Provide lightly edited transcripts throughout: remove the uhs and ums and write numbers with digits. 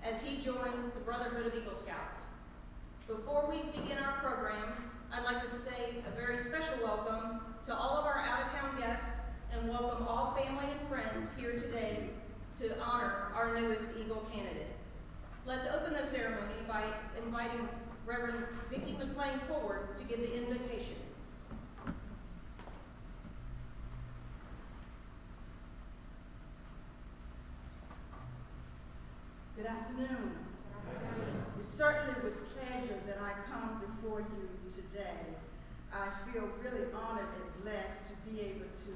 as he joins the Brotherhood of Eagle Scouts. Before we begin our program, I'd like to say a very special welcome to all of our out-of-town guests and welcome all family and friends here today to honor our newest Eagle candidate. Let's open the ceremony by inviting Reverend Vicki McLean forward to give the invocation. Good afternoon. It's certainly with pleasure that I come before you today. I feel really honored and blessed to be able to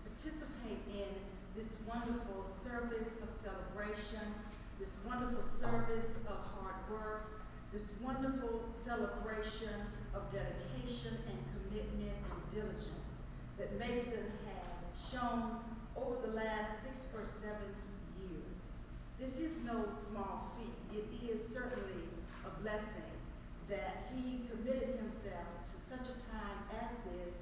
participate in this wonderful service of celebration, this wonderful service of hard work, this wonderful celebration of dedication and commitment and diligence that Mason has shown over the last 6 or 7 years. This is no small feat. It is certainly a blessing that he committed himself to such a time as this,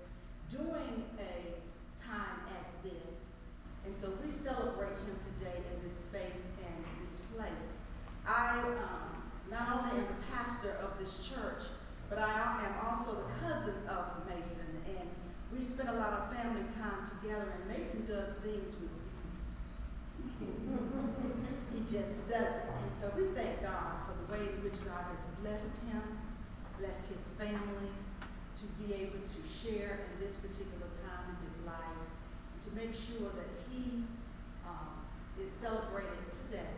during a time as this. And so we celebrate him today in this space and this place. I not only am the pastor of this church, but I am also the cousin of Mason. And we spend a lot of family time together, and Mason does things with ease. He just does it. And so we thank God for the way in which God has blessed him, blessed his family, to be able to share in this particular time in his life, to make sure that he is celebrated today.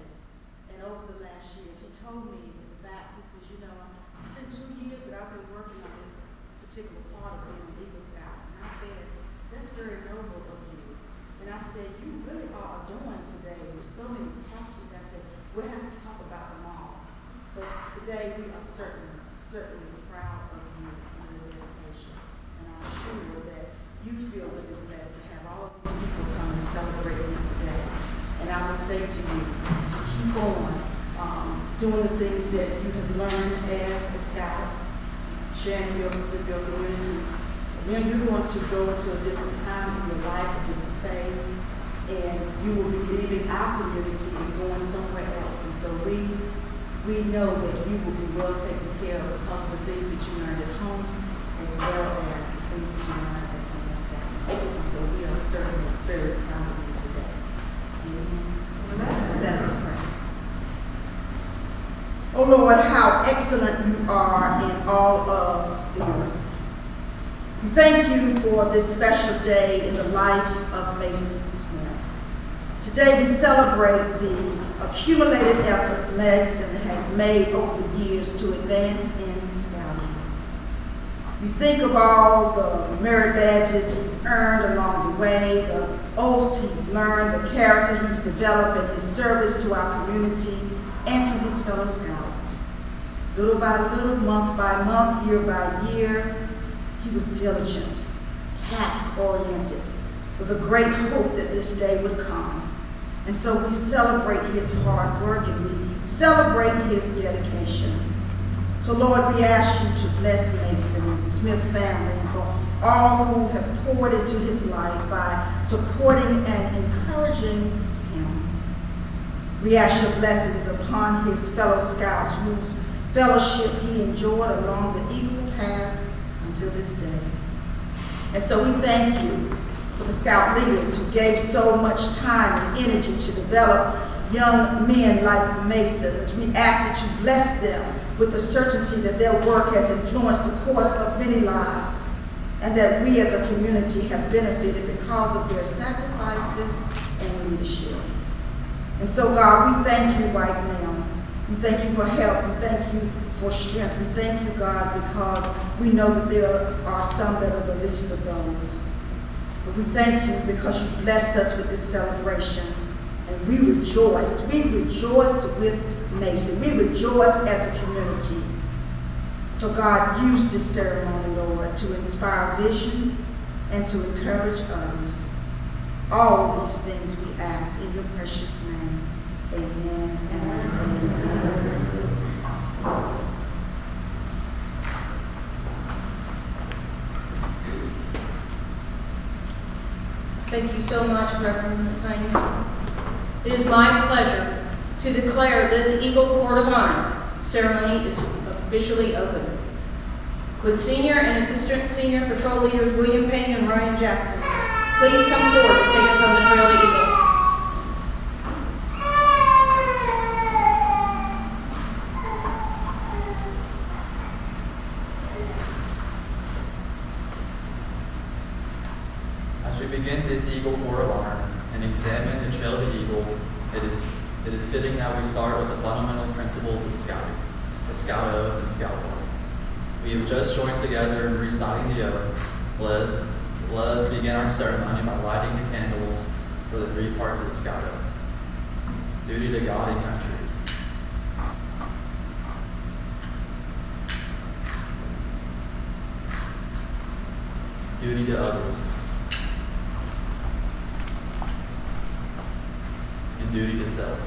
And over the last years, he told me that, he says, you know, it's been 2 years that I've been working on this particular part of being an Eagle Scout. And I said, that's very noble of you. And I said, you really are doing today. There's so many patches. I said, we'll have to talk about them all. But today we are certainly proud of you and your dedication. And I'm sure that you feel really blessed to have all of these people come and celebrate you today. And I will say to you, to keep on doing the things that you have learned as a scout, sharing with your community. Then you're going to go into a different time in your life, a different phase, and you will be leaving our community and going somewhere else. And so we know that you will be well taken care of because of the things that you learned at home, as well as the things that you learned as a scout. And so we are certainly very proud of you today. Amen. Let us pray. Oh Lord, how excellent you are in all of the earth. We thank you for this special day in the life of Mason Smith. Today we celebrate the accumulated efforts Mason has made over the years to advance in scouting. We think of all the merit badges he's earned along the way, the oaths he's learned, the character he's developed in his service to our community and to his fellow scouts. Little by little, month by month, year by year, he was diligent, task-oriented, with a great hope that this day would come. And so we celebrate his hard work and we celebrate his dedication. So Lord, we ask you to bless Mason and the Smith family and for all who have poured into his life by supporting and encouraging him. We ask your blessings upon his fellow scouts whose fellowship he enjoyed along the equal path until this day. And so we thank you for the scout leaders who gave so much time and energy to develop young men like Mason. As we ask that you bless them with the certainty that their work has influenced the course of many lives and that we as a community have benefited because of their sacrifices and leadership. And so God, we thank you right now. We thank you for health. We thank you for strength. We thank you, God, because we know that there are some that are the least of those. But we thank you because you blessed us with this celebration. And we rejoice. We rejoice with Mason. We rejoice as a community. So God, use this ceremony, Lord, to inspire vision and to encourage others. All of these things we ask in your precious name. Amen and amen. Thank you so much, Reverend McLean. It is my pleasure to declare this Eagle Court of Honor ceremony is officially open. Would Senior and Assistant Senior Patrol Leaders William Payne and Ryan Jackson please come forward to take us on the Trail to Eagle? As we begin this Eagle Court of Honor and examine the Trail to Eagle, it is fitting that we start with the fundamental principles of Scouting, the Scout Oath and Scout Law. We have just joined together in reciting the oath. Let us begin our ceremony by lighting the candles for the three parts of the Scout Oath. Duty to God and country. Duty to others. And duty to self.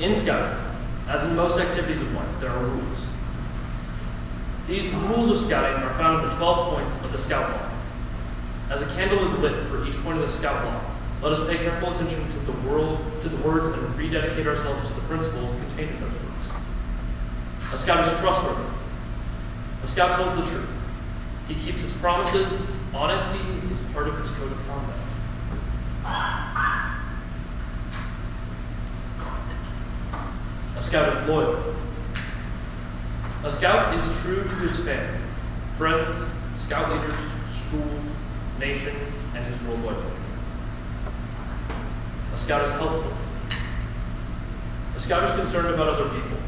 In Scouting, as in most activities of life, there are rules. These rules of Scouting are found in the 12 points of the Scout Law. As a candle is lit for each point of the Scout Law, let us pay careful attention to the words and rededicate ourselves to the principles contained in those words. A Scout is trustworthy. A Scout tells the truth. He keeps his promises. Honesty is part of his code of conduct. A Scout is loyal. A Scout is true to his family, friends, Scout leaders, school, nation, and his worldwide community. A Scout is helpful. A Scout is concerned about other people.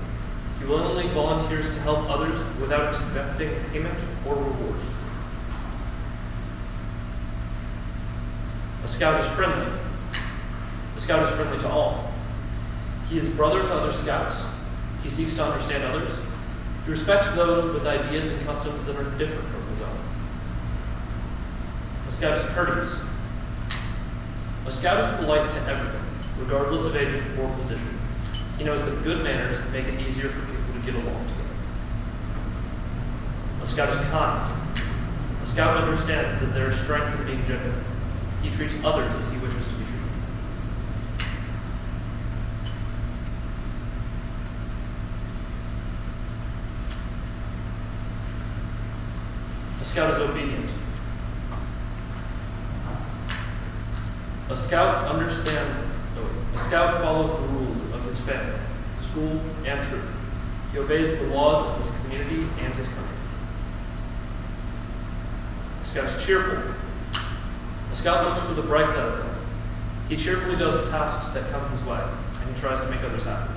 He willingly volunteers to help others without expecting payment or reward. A Scout is friendly. A Scout is friendly to all. He is brother to other Scouts. He seeks to understand others. He respects those with ideas and customs that are different from his own. A Scout is courteous. A Scout is polite to everyone, regardless of age or position. He knows that good manners make it easier for people to get along together. A Scout is kind. A Scout understands that there is strength in being gentle. He treats others as he wishes to be treated. A Scout is obedient. A Scout follows the rules of his family, school, and troop. He obeys the laws of his community and his country. A Scout is cheerful. A Scout looks for the bright side of life. He cheerfully does the tasks that come his way, and he tries to make others happy.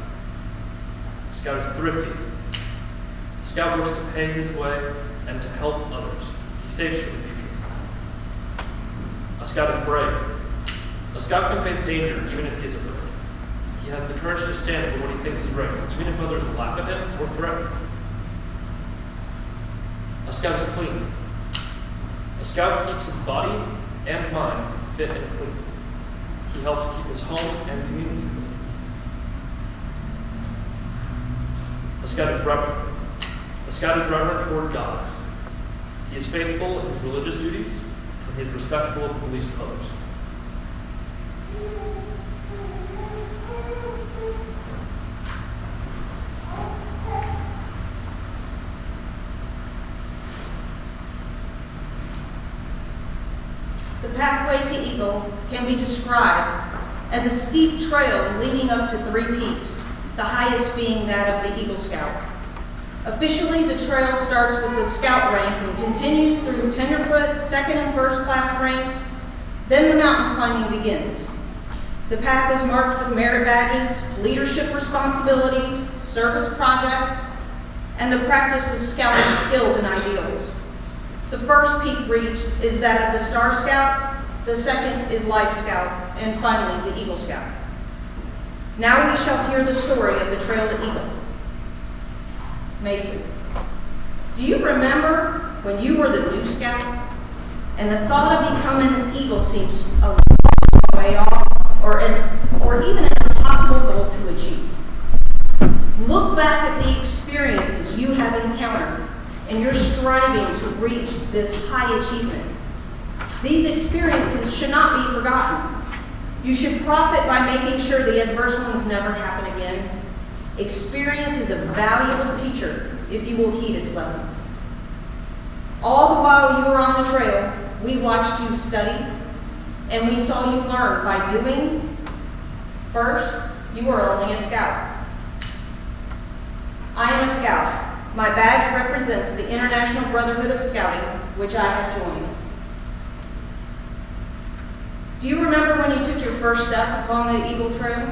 A Scout is thrifty. A Scout works to pay his way and to help others. He saves for the future. A Scout is brave. A Scout can face danger even if he is afraid. He has the courage to stand for what he thinks is right, even if others laugh at him or threaten him. A Scout is clean. A Scout keeps his body and mind fit and clean. He helps keep his home and community clean. A Scout is reverent. A Scout is reverent toward God. He is faithful in his religious duties, and he is respectful of the beliefs of others. The pathway to Eagle can be described as a steep trail leading up to 3 peaks, the highest being that of the Eagle Scout. Officially, the trail starts with the Scout rank and continues through tenderfoot, second and first class ranks, then the mountain climbing begins. The path is marked with merit badges, leadership responsibilities, service projects, and the practice of scouting skills and ideals. The first peak reached is that of the Star Scout, the second is Life Scout, and finally the Eagle Scout. Now we shall hear the story of the Trail to Eagle. Mason, do you remember when you were the new scout and the thought of becoming an eagle seems a long way off or even an impossible goal to achieve? Look back at the experiences you have encountered, and you're striving to reach this high achievement. These experiences should not be forgotten. You should profit by making sure the adverse ones never happen again. Experience is a valuable teacher if you will heed its lessons. All the while you were on the trail, we watched you study, and we saw you learn by doing. First, you were only a scout. I am a scout. My badge represents the International Brotherhood of Scouting, which I have joined. Do you remember when you took your first step upon the Eagle Trail?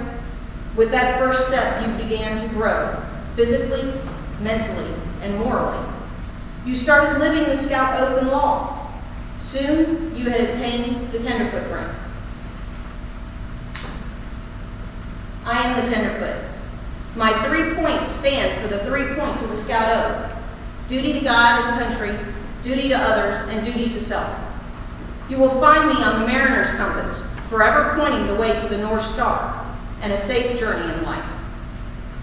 With that first step, you began to grow, physically, mentally, and morally. You started living the Scout oath and law. Soon, you had attained the tenderfoot rank. I am the tenderfoot. My 3 points stand for the 3 points of the Scout oath: duty to God and country, duty to others, and duty to self. You will find me on the mariner's compass, forever pointing the way to the North Star and a safe journey in life.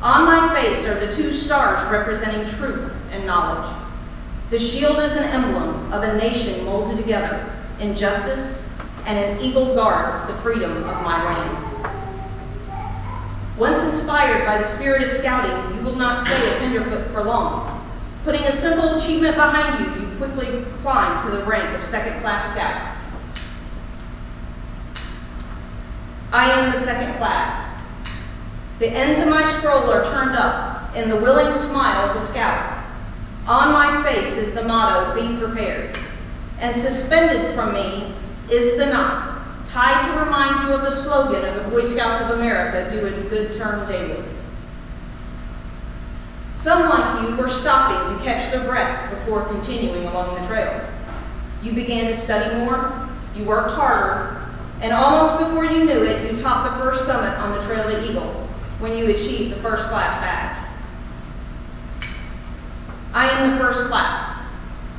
On my face are the 2 stars representing truth and knowledge. The shield is an emblem of a nation molded together in justice, and an eagle guards the freedom of my land. Once inspired by the spirit of scouting, you will not stay a tenderfoot for long. Putting a simple achievement behind you, you quickly climb to the rank of second-class scout. I am the second class. The ends of my scroll are turned up in the willing smile of a scout. On my face is the motto, "Be prepared." And suspended from me is the knot, tied to remind you of the slogan of the Boy Scouts of America, "Do a good turn daily." Some, like you, were stopping to catch their breath before continuing along the trail. You began to study more, you worked harder, and almost before you knew it, you topped the first summit on the Trail to Eagle when you achieved the first class badge. I am the first class.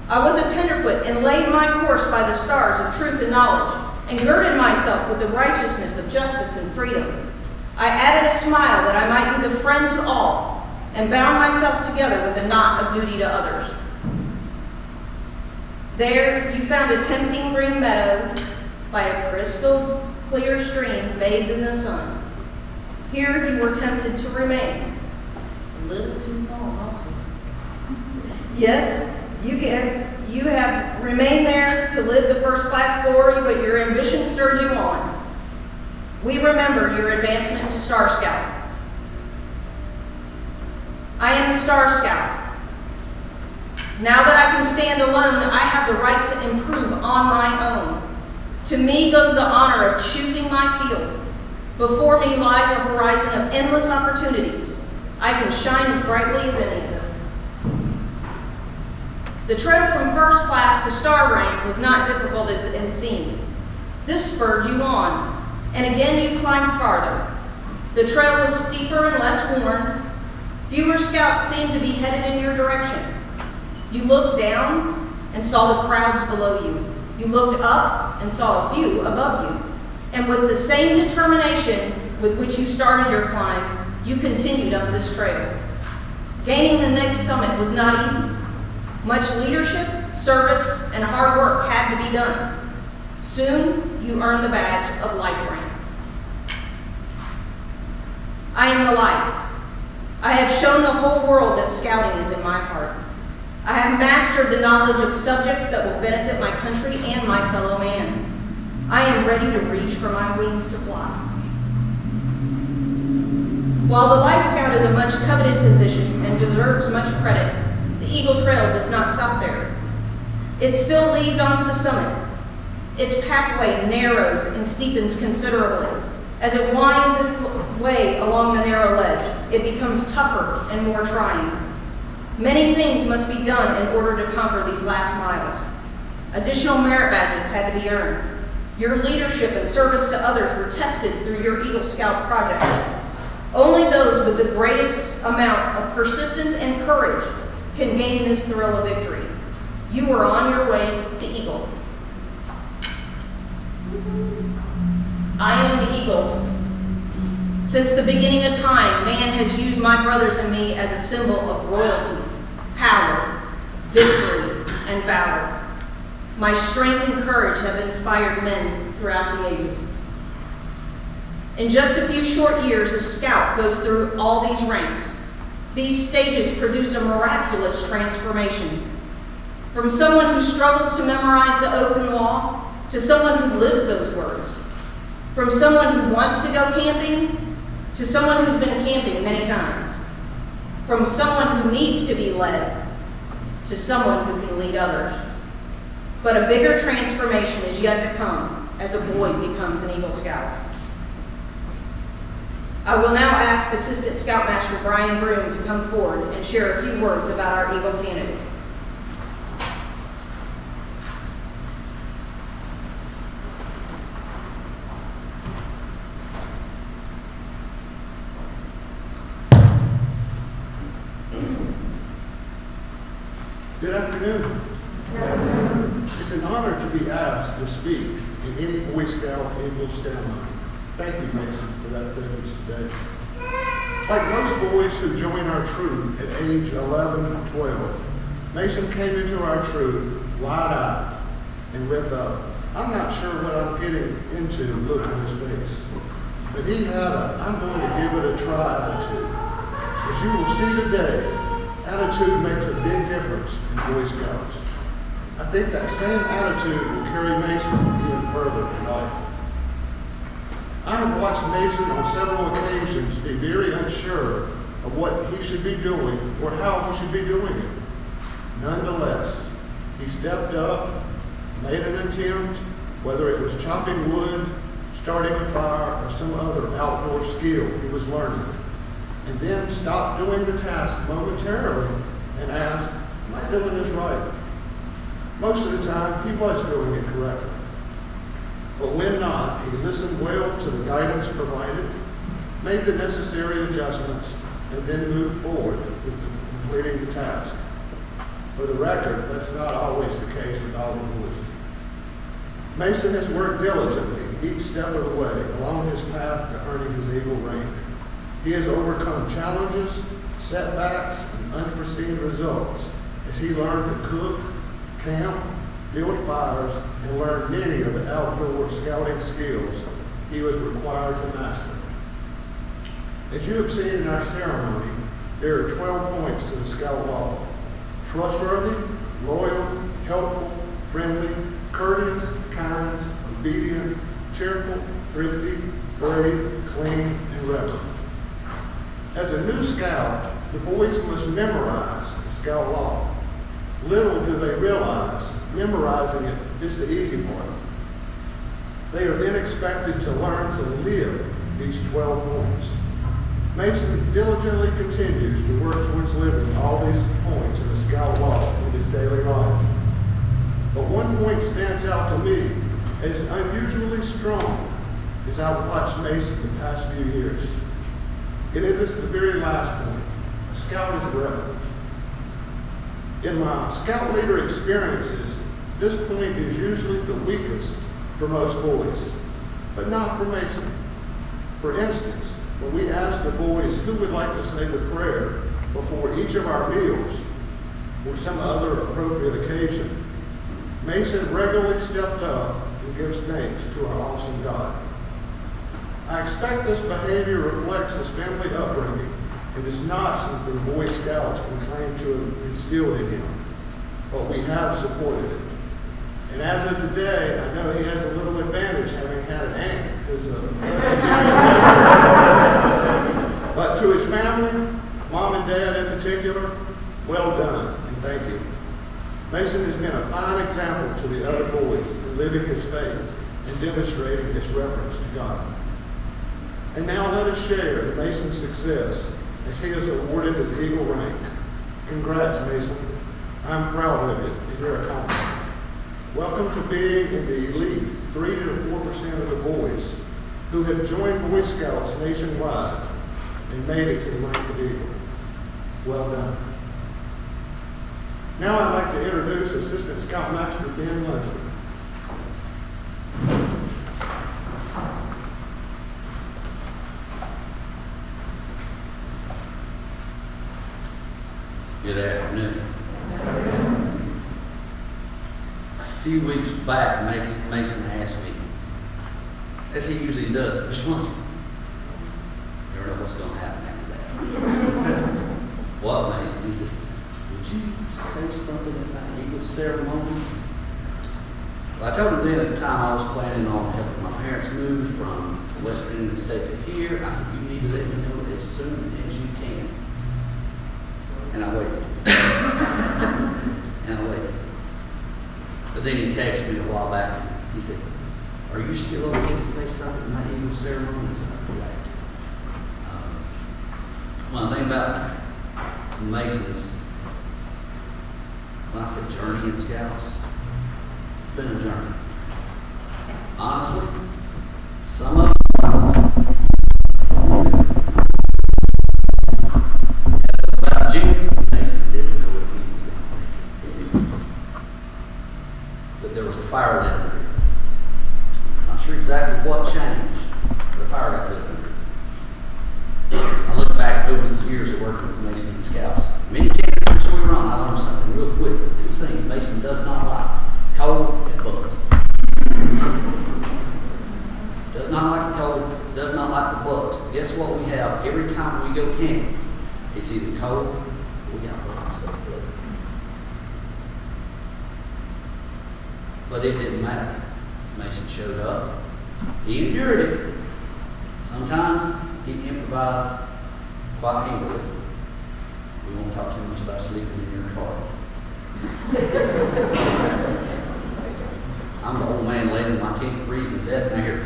I was a tenderfoot and laid my course by the stars of truth and knowledge, and girded myself with the righteousness of justice and freedom. I added a smile that I might be the friend to all, and bound myself together with a knot of duty to others. There you found a tempting green meadow by a crystal clear stream bathed in the sun. Here you were tempted to remain. A little too long also. Yes, you have remained there to live the first class glory, but your ambition stirred you on. We remember your advancement to Star Scout. I am the Star Scout. Now that I can stand alone, I have the right to improve on my own. To me goes the honor of choosing my field. Before me lies a horizon of endless opportunities. I can shine as brightly as any of them. The trail from first class to star rank was not difficult as it had seemed. This spurred you on, and again you climbed farther. The trail was steeper and less worn. Fewer scouts seemed to be headed in your direction. You looked down and saw the crowds below you. You looked up and saw a few above you. And with the same determination with which you started your climb, you continued up this trail. Gaining the next summit was not easy. Much leadership, service, and hard work had to be done. Soon, you earned the badge of life rank. I am the life. I have shown the whole world that scouting is in my heart. I have mastered the knowledge of subjects that will benefit my country and my fellow man. I am ready to reach for my wings to fly. While the Life Scout is a much coveted position and deserves much credit, the Eagle Trail does not stop there. It still leads onto the summit. Its pathway narrows and steepens considerably. As it winds its way along the narrow ledge, it becomes tougher and more trying. Many things must be done in order to conquer these last miles. Additional merit badges had to be earned. Your leadership and service to others were tested through your Eagle Scout project. Only those with the greatest amount of persistence and courage can gain this thrill of victory. You were on your way to Eagle. I am the Eagle. Since the beginning of time, man has used my brothers and me as a symbol of royalty, power, victory, and valor. My strength and courage have inspired men throughout the ages. In just a few short years, a scout goes through all these ranks. These stages produce a miraculous transformation. From someone who struggles to memorize the oath and law, to someone who lives those words. From someone who wants to go camping, to someone who's been camping many times. From someone who needs to be led, to someone who can lead others. But a bigger transformation is yet to come as a boy becomes an Eagle Scout. I will now ask Assistant Scoutmaster Brian Broom to come forward and share a few words about our Eagle candidate. Good afternoon. It's an honor to be asked to speak in any Boy Scout Eagle ceremony. Thank you, Mason, for that privilege today. Like most boys who join our troop at age 11 and 12, Mason came into our troop wide-eyed and with a, "I'm not sure what I'm getting into" look on his face. But he had a, "I'm going to give it a try" attitude. As you will see today, attitude makes a big difference in Boy Scouts. I think that same attitude will carry Mason even further in life. I have watched Mason on several occasions be very unsure of what he should be doing or how he should be doing it. Nonetheless, he stepped up, made an attempt, whether it was chopping wood, starting a fire, or some other outdoor skill he was learning, and then stopped doing the task momentarily and asked, "Am I doing this right?" Most of the time, he was doing it correctly. But when not, he listened well to the guidance provided, made the necessary adjustments, and then moved forward with completing the task. For the record, that's not always the case with all the boys. Mason has worked diligently each step of the way along his path to earning his Eagle rank. He has overcome challenges, setbacks, and unforeseen results as he learned to cook, camp, build fires, and learn many of the outdoor scouting skills he was required to master. As you have seen in our ceremony, there are 12 points to the Scout Law: trustworthy, loyal, helpful, friendly, courteous, kind, obedient, cheerful, thrifty, brave, clean, and reverent. As a new scout, the boys must memorize the Scout Law. Little do they realize memorizing it is the easy part. They are then expected to learn to live these 12 points. Mason diligently continues to work towards living all these points of the Scout Law in his daily life. But one point stands out to me as unusually strong as I've watched Mason the past few years. And it is the very last point. A scout is reverent. In my scout leader experiences, this point is usually the weakest for most boys, but not for Mason. For instance, when we asked the boys who would like to say the prayer before each of our meals or some other appropriate occasion, Mason regularly stepped up and gives thanks to our awesome God. I expect this behavior reflects his family upbringing and is not something Boy Scouts can claim to have instilled in him, but we have supported it. And as of today, I know he has a little advantage having had an aunt who's but to his family, mom and dad in particular, well done and thank you. Mason has been a fine example to the other boys in living his faith and demonstrating his reverence to God. And now let us share in Mason's success as he is awarded his Eagle rank. Congrats, Mason. I'm proud of you and your accomplishment. Welcome to being in the elite 3 to 4% of the boys who have joined Boy Scouts nationwide and made it to the rank of Eagle. Well done. Now I'd like to introduce Assistant Scoutmaster Ben Lunsford. Good afternoon. A few weeks back, Mason asked me, as he usually does, which one's, never know what's going to happen after that. What, Mason? He says, would you say something at my Eagle ceremony? Well, I told him then at the time I was planning on helping my parents move from the western end of the state to here. I said, you need to let me know as soon as you can. And I waited. And I waited. But then he texted me a while back. He said, are you still okay to say something at my Eagle ceremony? I said, correct. One thing about Mason's, when I say journey in Scouts, it's been a journey. Honestly, some of about Junior, Mason didn't know what he was going to do. But there was a fire lit under it. Not sure exactly what changed, but a fire got lit under it. I look back over the years of working with Mason and Scouts. Many campers we were on, I learned something real quick. Two things Mason does not like: cold and bugs. Does not like the cold, does not like the bugs. Guess what we have every time we go camping? It's either cold or we got bugs. But it didn't matter. Mason showed up. He endured it. Sometimes he improvised quite handily. We won't talk too much about sleeping in your car. I'm the old man laying in my tent freezing to death, and I hear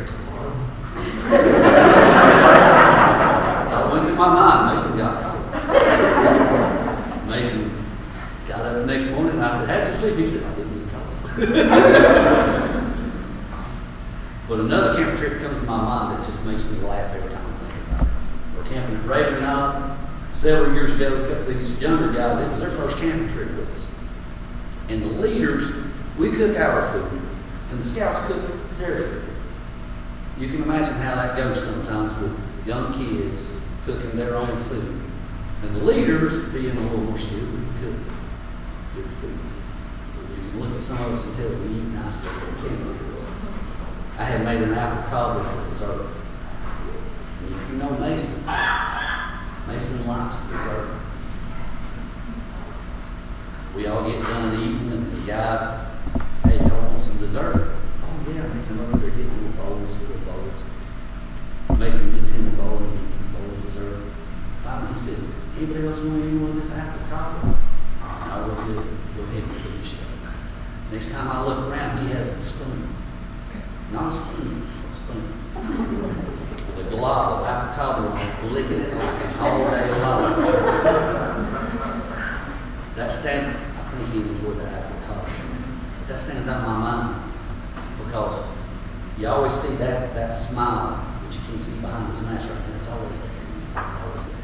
that went through my mind. Mason got cold. Mason got up the next morning, and I said, how'd you sleep? He said, I didn't get cold. But another camping trip comes to my mind that just makes me laugh every time I think about it. We're camping at Raven Knob several years ago. A couple of these younger guys, it was their first camping trip with us. And the leaders, we cook our food, and the Scouts cook their food. You can imagine how that goes sometimes with young kids cooking their own food. And the leaders, being a little more skilled, we cook good food. You can look at some of us and tell we eat nice stuff on camping. I had made an apple cobbler for dessert. And if you know Mason, Mason likes dessert. We all get done eating, and the guys, hey, y'all want some dessert? Oh yeah, they come over there, get little bowls. Mason gets him a bowl, and he gets his bowl of dessert. Finally he says, anybody else want any more of this apple cobbler? I will do it. Go ahead and finish it. Next time I look around, he has the spoon. Not a spoon, a spoon. The glob of apple cobbler, licking it all day long. That stands, I think he enjoyed the apple cobbler. But that stands out in my mind because you always see that smile that you can't see behind his mask right now. It's always there. It's always there.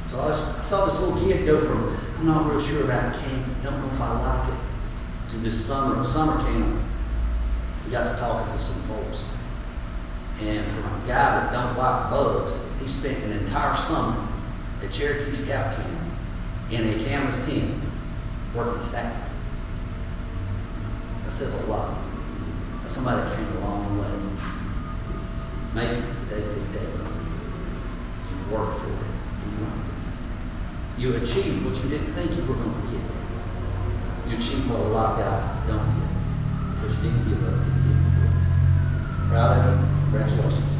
So I saw this little kid go from, I'm not real sure about camping, don't know if I like it, to this summer camp. We got to talking to some folks. And for a guy that don't like bugs, he spent an entire summer at Cherokee Scout Camp in a canvas tent working staff. That says a lot. That's somebody that came a long way. Mason, today's a big day. You worked for it. You achieved what you didn't think you were going to get. You achieved what a lot of guys don't get. Because you didn't give up. You didn't give up. Proud of you. Congratulations.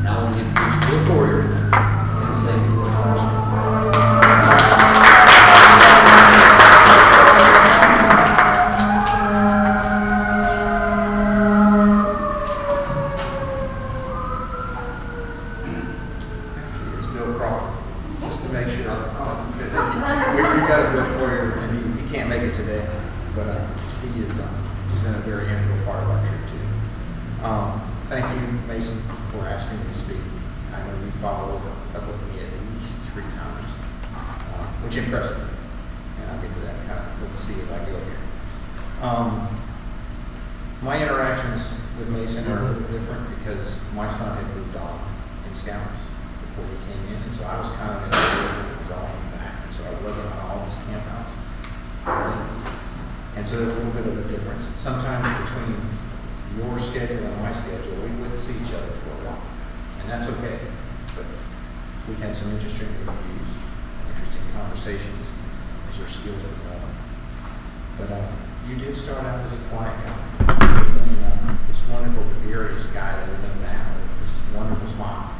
Now I want to introduce Bill Courier and say a few words first. It's Bill Crawford. Just to make sure, we got a Bill Courier, and he can't make it today, but he's been a very integral part of our trip too. Thank you, Mason, for asking me to speak. I know you followed up with me at least 3 times, which impressed me. And I'll get to that kind of, we'll see as I go here. My interactions with Mason are a little different because my son had moved on in Scouts before he came in, and so I was kind of in the middle of drawing back. And so so I wasn't on all these camp house things. And so there's a little bit of a difference. Sometimes between your schedule and my schedule, we wouldn't see each other for a while. And that's okay. But we had some interesting reviews, interesting conversations as your skills were growing. But you did start out as a quiet guy. This wonderful, gregarious guy that we know now with this wonderful smile,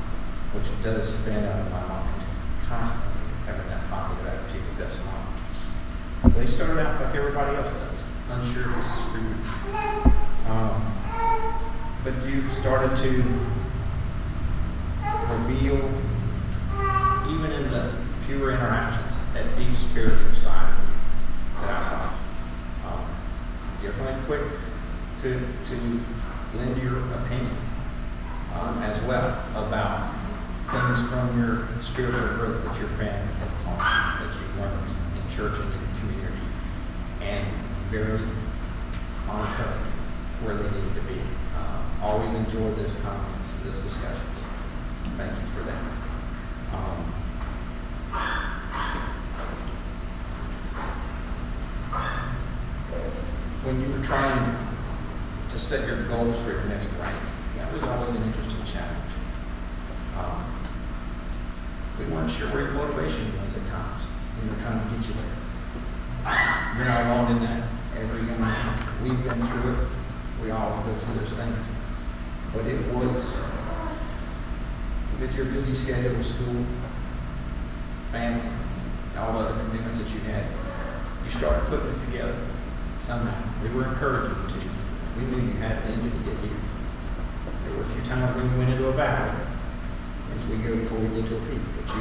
which does stand out in my mind constantly, having that positive attitude with that smile. They started out like everybody else does, unsure if this is for you. But you started to reveal, even in the fewer interactions, that deep spiritual side that I saw. Definitely quick to lend your opinion as well about things from your spiritual growth that your family has taught you, that you've learned in church and in community, and very on point where they need to be. Always enjoy those comments and those discussions. Thank you for that. When you were trying to set your goals for your next rank, that was always an interesting challenge. We weren't sure where your motivation was at times. We were trying to get you there. You're not alone in that. Every young man, we've been through it. We all go through those things. But it was, with your busy schedule with school, family, all the other commitments that you had, you started putting it together somehow. We were encouraging you to. We knew you had it in you to get here. There were a few times when we went into a battle as we go before we get to a peak, but you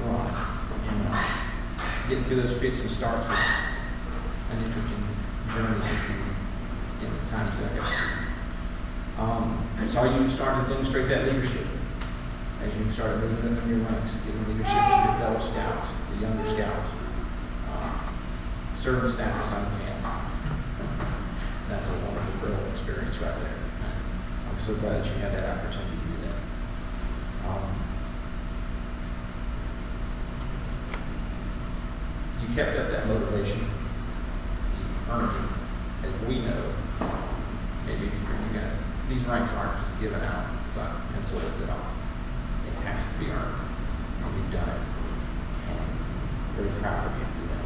were on it. And getting through those fits and starts was an interesting journey with you in the times that I got to see. So you started to demonstrate that leadership as you started moving up in your ranks, giving leadership to your fellow scouts, the younger scouts, serving staff to some camp. That's a wonderful growing experience right there. I'm so glad that you had that opportunity to do that. You kept up that motivation. You earned it, as we know. Maybe for you guys, these ranks aren't just given out. It's not pencil whipped at all. It has to be earned, and you've done it. And I'm very proud of you to do that.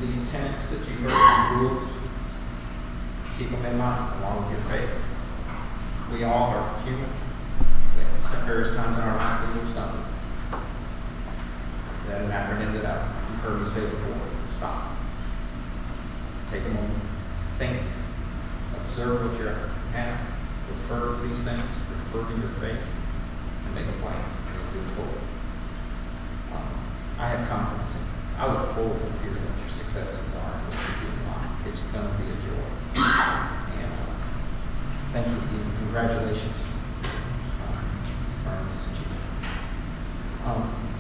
These tenets that you heard from rules, keep them in mind along with your faith. We all are human. At various times in our life, we will stumble. That an acronym that you've heard me say before, stop. Take a moment, think, observe what you have, refer to these things, refer to your faith, and make a plan and move forward. I have confidence in you. I look forward to hearing what your successes are and what you do in life. It's going to be a joy. And thank you again. Congratulations on this achievement.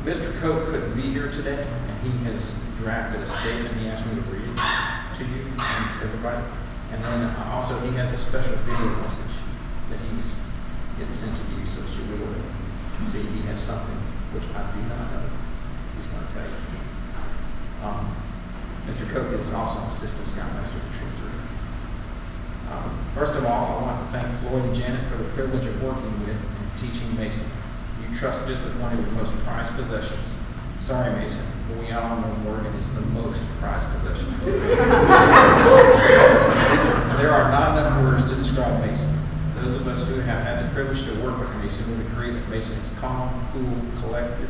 Mr. Cope couldn't be here today, and he has drafted a statement. He asked me to read it to you and everybody. And then also he has a special video message that he's getting sent to you so that you will see he has something which I do not know. He's going to tell you. Mr. Cope is also an assistant scoutmaster for Troop 3. First of all, I want to thank Floyd and Janet for the privilege of working with and teaching Mason. You trusted us with one of your most prized possessions. Sorry, Mason, but we all know Morgan is the most prized possession. There are not enough words to describe Mason. Those of us who have had the privilege to work with Mason would agree that Mason is calm, cool, collected,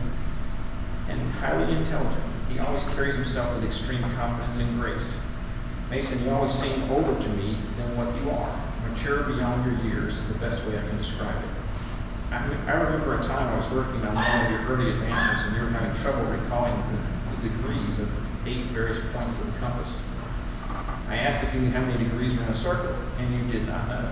and highly intelligent. He always carries himself with extreme confidence and grace. Mason, you always seem older to me than what you are. Mature beyond your years is the best way I can describe it. I remember a time I was working on one of your early advancements and you were having trouble recalling the degrees of 8 various points of the compass. I asked if you knew how many degrees were in a circle, and you did not know.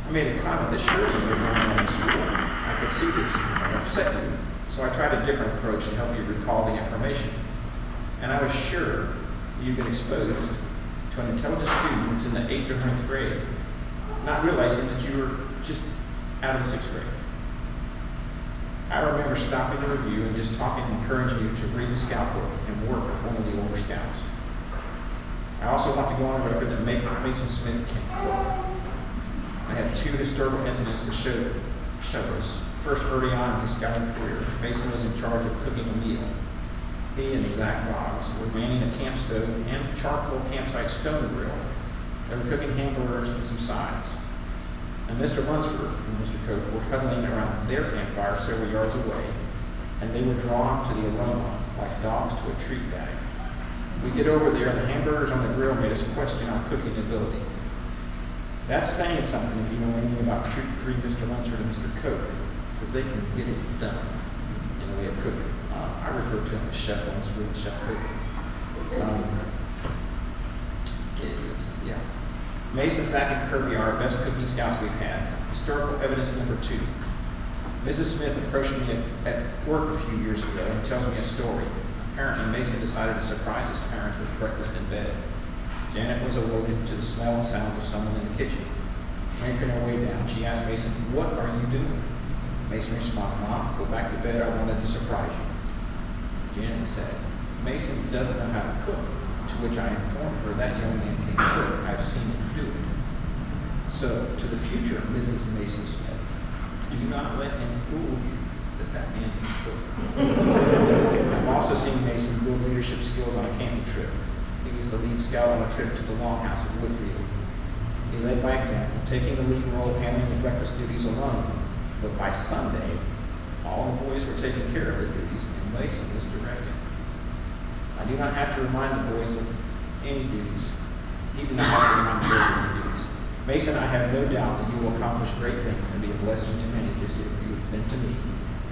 I made a comment that surely you were going on in school. I could see this and upset you, so I tried a different approach to help you recall the information. And I was sure you'd been exposed to an intelligent student in the 8th or 9th grade, not realizing that you were just out of the 6th grade. I remember stopping the review and just talking and encouraging you to read the Scout book and work with one of the older Scouts. I also want to go on record that Mason Smith can cook. I have two historical incidents that show this. First, early on in his scouting career, Mason was in charge of cooking a meal. He and Zach Boggs were manning a camp stove and charcoal campsite stone grill. They were cooking hamburgers and some sides. And Mr. Lunsford and Mr. Cope were huddling around their campfire several yards away, and they were drawn to the aroma like dogs to a treat bag. We get over there, and the hamburgers on the grill made us question our cooking ability. That's saying something if you know anything about Troop 3, Mr. Lunsford and Mr. Cope, because they can get it done in the way of cooking. I refer to him as Chef Lunsford and Chef Cope. Mason, Zach, and Kirby are our best cooking scouts we've had. Historical evidence number 2. Mrs. Smith approached me at work a few years ago and tells me a story. Apparently, Mason decided to surprise his parents with breakfast in bed. Janet was awoken to the smell and sounds of someone in the kitchen. Making her way down, she asked Mason, "What are you doing?" Mason responds, "Mom, go back to bed. I wanted to surprise you." Janet said, "Mason doesn't know how to cook," to which I informed her that young man can cook. I've seen him do it. So, to the future Mrs. Mason Smith, do not let him fool you that man can cook. I've also seen Mason build leadership skills on a camping trip. He was the lead scout on a trip to the Longhouse at Woodfield. He led by example, taking the lead role of handling the breakfast duties alone. But by Sunday, all the boys were taking care of the duties, and Mason was directing. I do not have to remind the boys of any duties. He did not have to remind the boys of any duties. Mason, I have no doubt that you will accomplish great things and be a blessing to many, just as you have been to me.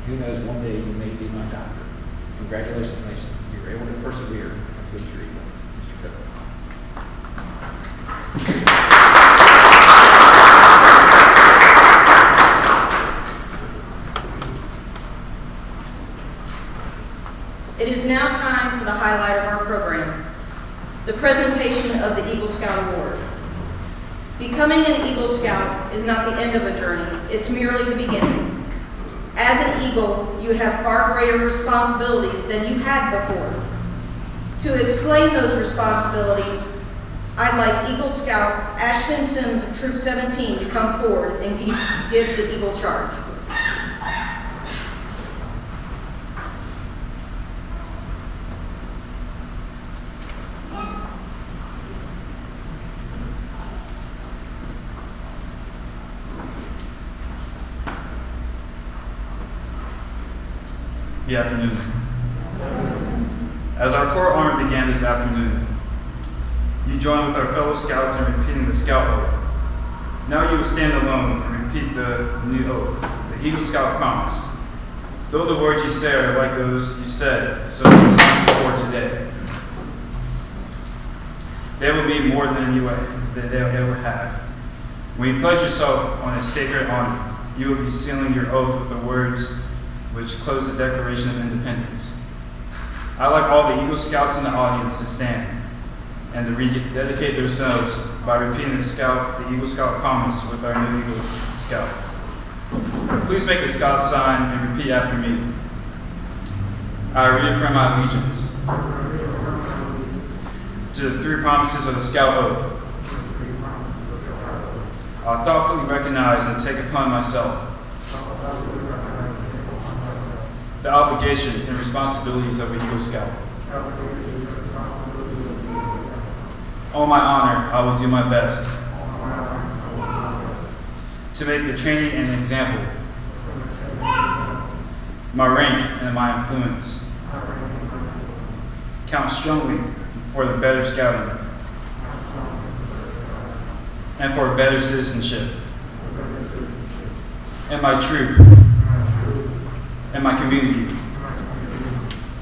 Who knows, one day you may be my doctor. Congratulations, Mason. You were able to persevere and complete your eagle. Mr. Cook. It is now time for the highlight of our program, the presentation of the Eagle Scout Award. Becoming an Eagle Scout is not the end of a journey, it's merely the beginning. As an Eagle, you have far greater responsibilities than you had before. To explain those responsibilities, I'd like Eagle Scout Ashton Sims of Troop 17 to come forward and give the Eagle charge. Good afternoon. As our Corps Army began this afternoon, you joined with our fellow scouts in repeating the Scout Oath. Now you will stand alone and repeat the new oath, the Eagle Scout Promise. Though the words you say are like those you said so many times before today, they will be more than they'll ever have. When you pledge yourself on a sacred honor, you will be sealing your oath with the words which close the Declaration of Independence. I'd like all the Eagle Scouts in the audience to stand and to rededicate themselves by repeating the Eagle Scout Promise with our new Eagle Scout. Please make the Scout sign and repeat after me. I reaffirm my allegiance to the 3 promises of the Scout Oath. I thoughtfully recognize and take upon myself the obligations and responsibilities of an Eagle Scout. On my honor, I will do my best to make the training an example, my rank and my influence count strongly for the better scouting and for better citizenship in my troop, in my community,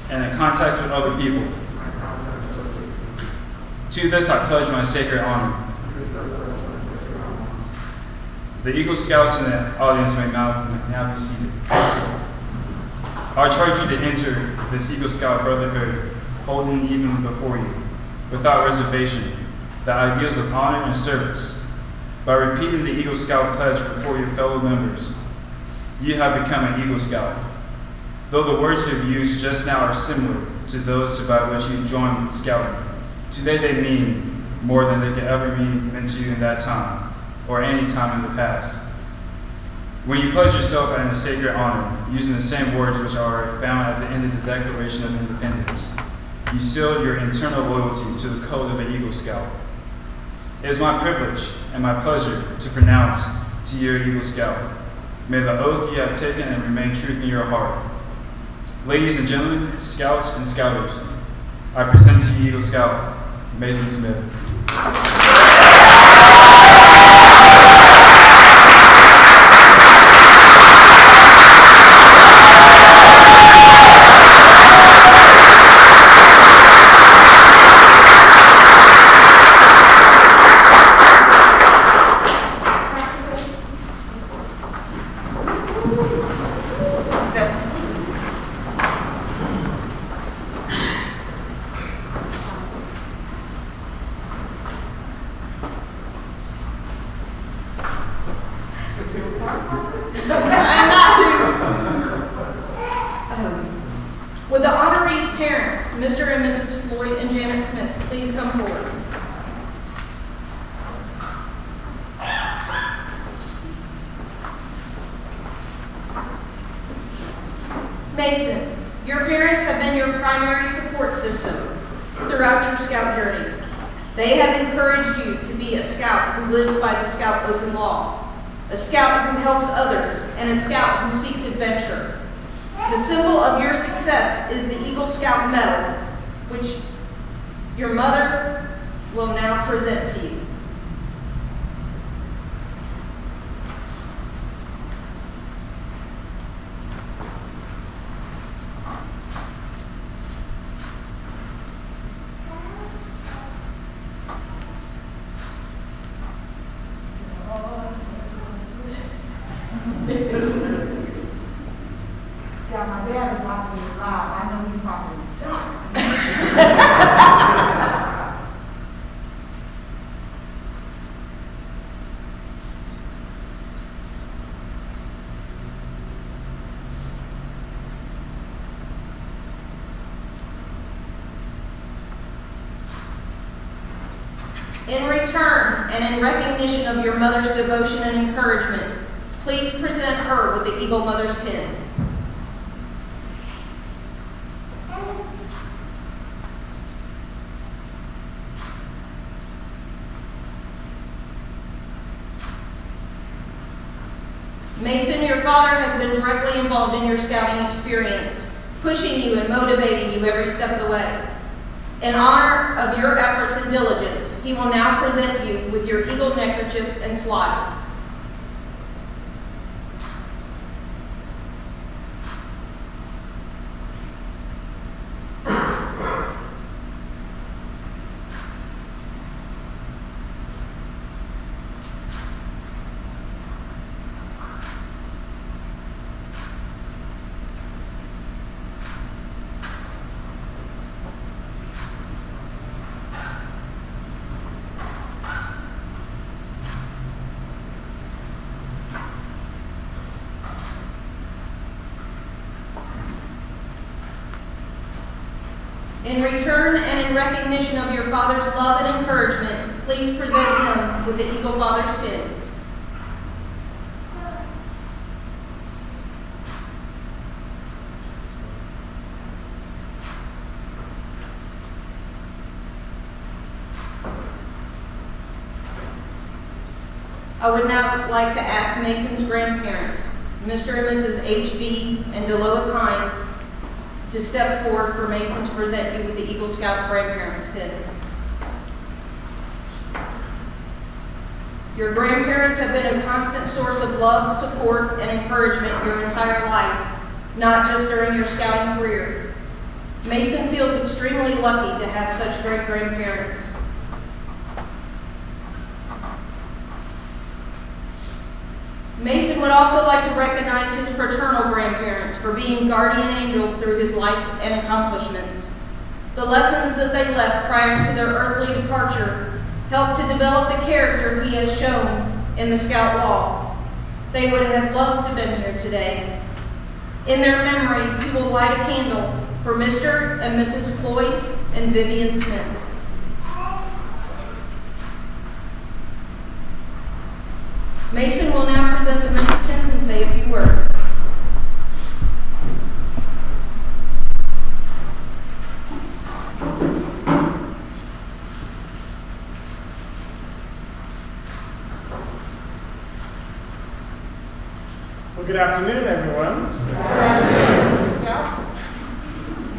and in contacts with other people. To this I pledge my sacred honor. The Eagle Scouts in the audience may now be seated. I charge you to enter this Eagle Scout brotherhood holding even before you, without reservation, the ideals of honor and service. By repeating the Eagle Scout pledge before your fellow members, you have become an Eagle Scout. though the words you've used just now are similar to those by which you joined Scouting. Today they mean more than they could ever mean to you in that time, or any time in the past. When you pledge yourself in a sacred honor, using the same words which are found at the end of the Declaration of Independence, you seal your internal loyalty to the code of an Eagle Scout. It is my privilege and my pleasure to pronounce to you, Eagle Scout, may the oath you have taken and remain truth in your heart. Ladies and gentlemen, Scouts and Scouters, I present to you Eagle Scout, Mason Smith. Would the honoree's parents, Mr. and Mrs. Floyd and Janet Smith, please come forward? Mason, your parents have been your primary support system throughout your Scout journey. They have encouraged you to be a Scout who lives by the Scout oath and law, a Scout who helps others, and a Scout who seeks adventure. The symbol of your success is the Eagle Scout Medal, which your mother will now present to you. Yeah, my dad is watching me live. I know he's talking to John. In return and in recognition of your mother's devotion and encouragement, please present her with the Eagle Mother's pin. Mason, your father has been directly involved in your scouting experience, pushing you and motivating you every step of the way. In honor of your efforts and diligence, he will now present you with your Eagle neckerchief and slide. In return and in recognition of your father's love and encouragement, please present him with the Eagle Father's pin. I would now like to ask Mason's grandparents, Mr. and Mrs. H.B. and Delois Hines, to step forward for Mason to present you with the Eagle Scout grandparents pin. Your grandparents have been a constant source of love, support, and encouragement your entire life, not just during your scouting career. Mason feels extremely lucky to have such great grandparents. Mason would also like to recognize his paternal grandparents for being guardian angels through his life and accomplishments. The lessons that they left prior to their earthly departure helped to develop the character he has shown in the Scout Law. They would have loved to have been here today, In their memory, he will light a candle for Mr. and Mrs. Floyd and Vivian Smith. Mason will now present the benedictions and say a few words. Well, good afternoon, everyone. Good afternoon.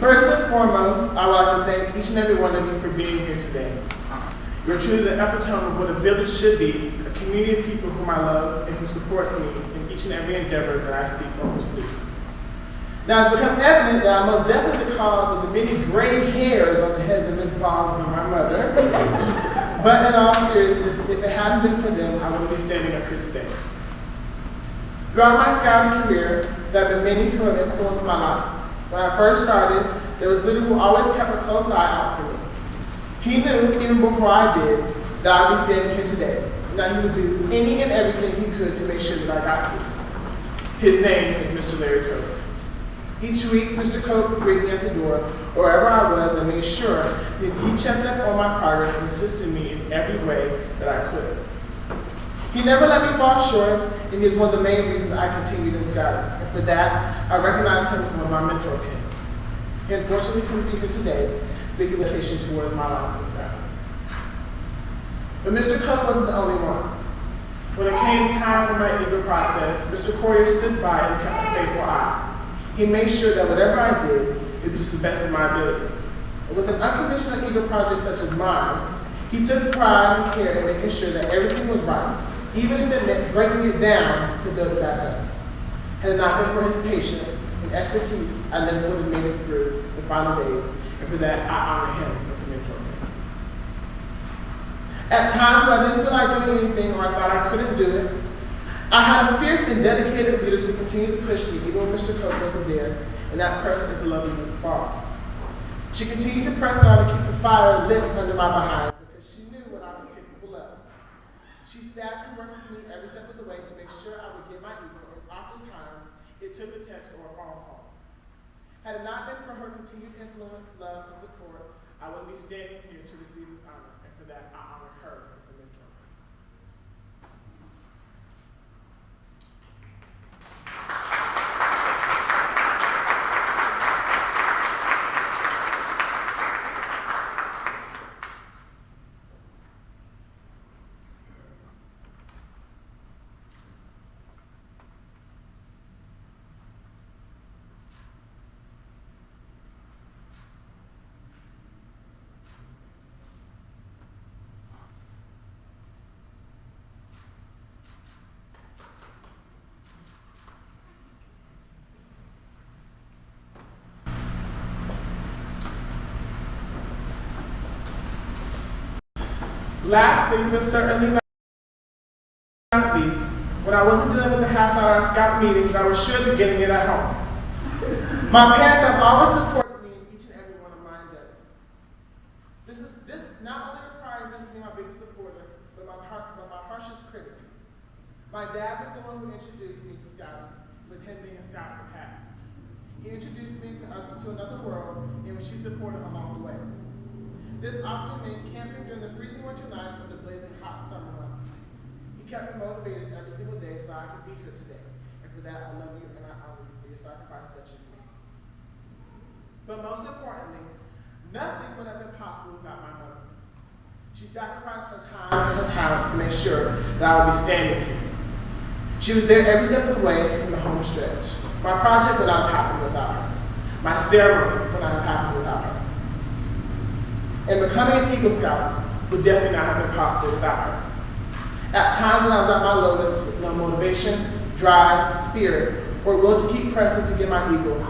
First and foremost, I would like to thank each and every one of you for being here today. You're truly the epitome of what a village should be, a community of people whom I love and who supports me in each and every endeavor that I seek or pursue. Now, it's become evident that I'm most definitely the cause of the many gray hairs on the heads of Miss Boggs and my mother. But in all seriousness, if it hadn't been for them, I wouldn't be standing up here today. Throughout my scouting career, there have been many who have influenced my life. When I first started, there was Little who always kept a close eye out for me. He knew, even before I did, that I would be standing here today. Now he would do any and everything he could to make sure that I got here. His name is Mr. Larry Kirby. Each week, Mr. Cope would greet me at the door, or wherever I was, and made sure that he checked up on my progress and assisted me in every way that I could. He never let me fall short, and he is one of the main reasons I continued in scouting. And for that, I recognize him as one of my mentor pins. He unfortunately couldn't be here today, but he was dedication towards my life in scouting. But Mr. Cook wasn't the only one. When it came time for my eagle process, Mr. Courier stood by and kept a faithful eye. He made sure that whatever I did, it was to the best of my ability. And with an unconventional eagle project such as mine, he took pride and care in making sure that everything was right, even if it meant breaking it down to build it back up. Had it not been for his patience and expertise, I never would have made it through the final days, and for that, I honor him with the mentor pin. At times when I didn't feel like doing anything or I thought I couldn't do it, I had a fierce and dedicated leader to continue to push me even when Mr. Cope wasn't there, and that person is the lovely Mrs. Boggs. She continued to press on to keep the fire lit under my behind because she knew what I was capable of. She sat and worked with me every step of the way to make sure I would get my equal, and oftentimes it took a text or a phone call. Had it not been for her continued influence, love, and support, I wouldn't be standing here to receive this honor, and for that, I honor her with the mentor. Lastly, but certainly not least, when I wasn't dealing with the hassle at our scout meetings, I was surely getting it at home. My parents have always supported me in each and every one of my endeavors. This not only requires them to be my biggest supporter, but my harshest critic. My dad was the one who introduced me to scouting, with him being a scout in the past. He introduced me to another world in which he supported along the way. This often meant camping during the freezing winter nights or the blazing hot summer months. He kept me motivated every single day so I could be here today. And for that, I love you and I honor you for your sacrifice that you've made. But most importantly, nothing would have been possible without my mother. She sacrificed her time and her talents to make sure that I would be standing here. She was there every step of the way in the home stretch. My project would not have happened without her. My ceremony would not have happened without her. And becoming an Eagle Scout would definitely not have been possible without her. At times when I was at my lowest with no motivation, drive, spirit, or will to keep pressing to get my eagle,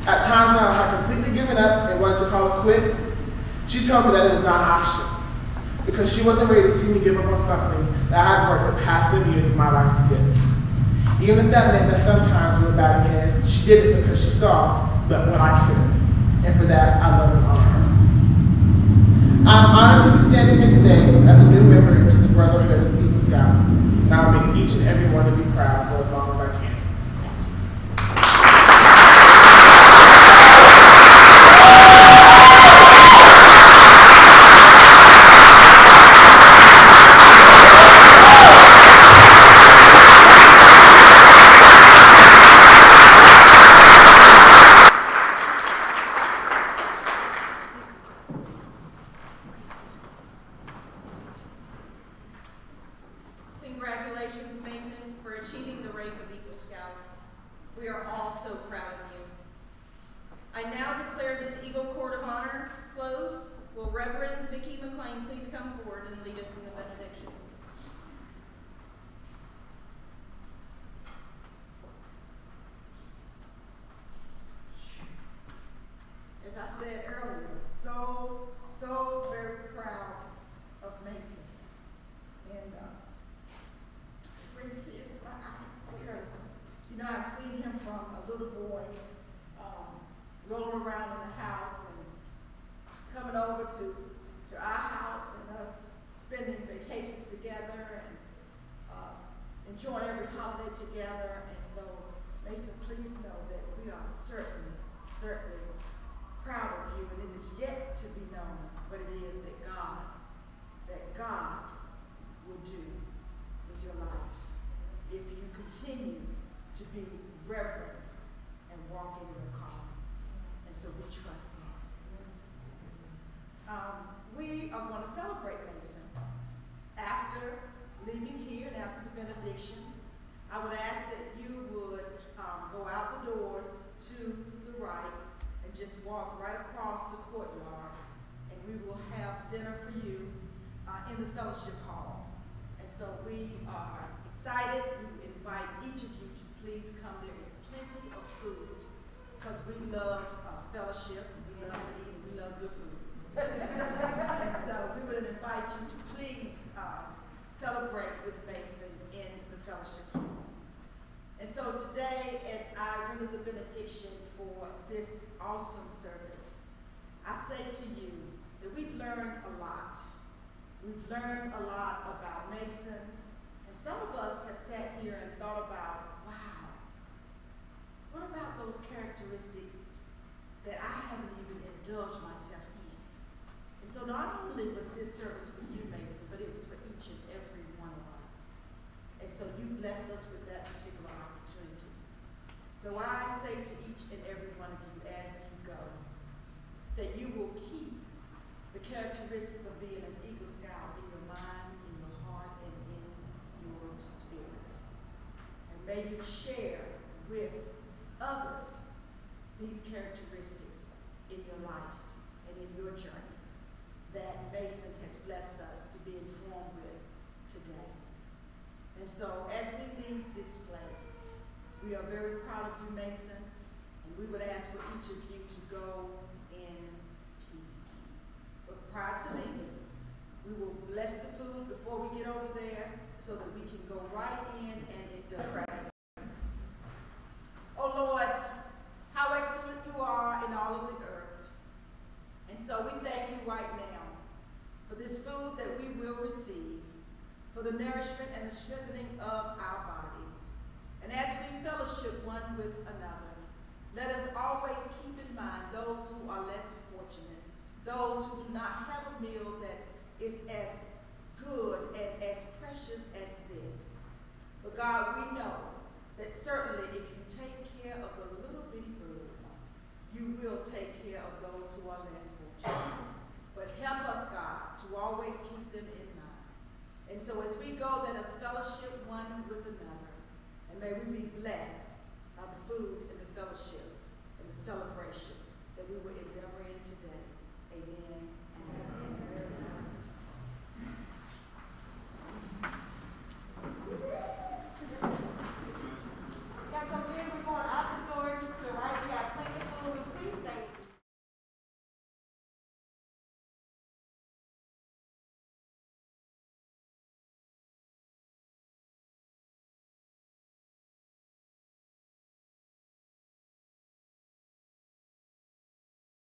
at times when I had completely given up and wanted to call it quits, she told me that it was not an option because she wasn't ready to see me give up on something that I had worked the past 7 years of my life to get. Even if that meant that sometimes we were batting heads, she did it because she saw that what I could. And for that, I love and honor her. I'm honored to be standing here today as a new member to the Brotherhood of Eagle Scouts, and I'll make each and every one of you proud for as long as I can. Eagle Court of Honor closed, will Reverend Vicki McLean please come forward and lead us in the benediction? As I said earlier, so very proud of Mason. And it brings tears to my eyes because, you know, I've seen him from a little boy rolling around in the house and coming over to our house and us spending vacations together and enjoying every holiday together. And so, Mason, please know that we are certainly proud of you, and it is yet to be known what it is that God will do with your life if you continue to be reverent and walk in your calling. And so we trust that. We are going to celebrate Mason. After leaving here and after the benediction, I would ask that you would go out the doors to the right and just walk right across the courtyard, and we will have dinner for you in the fellowship hall. And so we are excited. We invite each of you to please come. There is plenty of food because we love fellowship, and we love to eat, and we love good food. And so we would invite you to please celebrate with Mason in the fellowship hall. And so today, as I render the benediction for this awesome service, I say to you that we've learned a lot. We've learned a lot about Mason, and some of us have sat here and thought about, wow, what about those characteristics that I haven't even indulged myself in? And so not only was this service for you, Mason, but it was for each and every one of us. And so you blessed us with that particular opportunity. So I say to each and every one of you as you go, that you will keep the characteristics of being an Eagle Scout in your mind, in your heart, and in your spirit. And may you share with others these characteristics in your life and in your journey that Mason has blessed us to be informed with today. And so as we leave this place, we are very proud of you, Mason, and we would ask for each of you to go in peace. But prior to leaving, we will bless the food before we get over there so that we can go right in and pray. Oh Lord, how excellent you are in all of the earth. And so we thank you right now for this food that we will receive, for the nourishment and the strengthening of our bodies. And as we fellowship one with another, let us always keep in mind those who are less fortunate, those who do not have a meal that is as good and as precious as this. But God, we know that certainly if you take care of the little bitty birds, you will take care of those who are less fortunate. But help us, God, to always keep them in mind. And so as we go, let us fellowship one with another. And may we be blessed by the food and the fellowship and the celebration that we will